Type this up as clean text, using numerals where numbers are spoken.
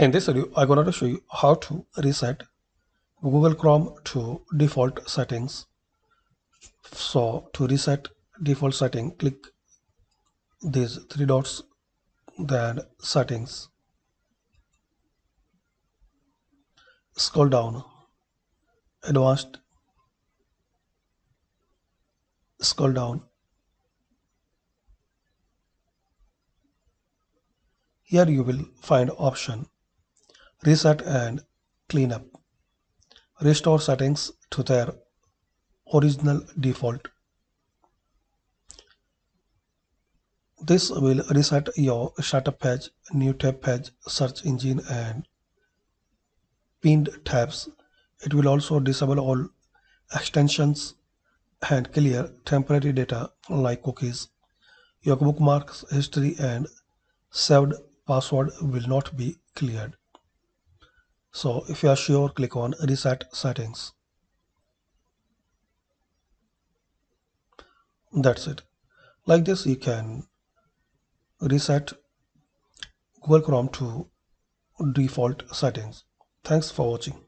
In this video, I'm going to show you how to reset Google Chrome to default settings. So to reset default setting, click these three dots, then settings, scroll down, advanced, scroll down. Here you will find option reset and cleanup. Restore settings to their original default. This will reset your setup page, new tab page, search engine and pinned tabs. It will also disable all extensions and clear temporary data like cookies. Your bookmarks, history and saved password will not be cleared. So if you are sure, click on reset settings. That's it. Like this you can reset Google Chrome to default settings. Thanks for watching.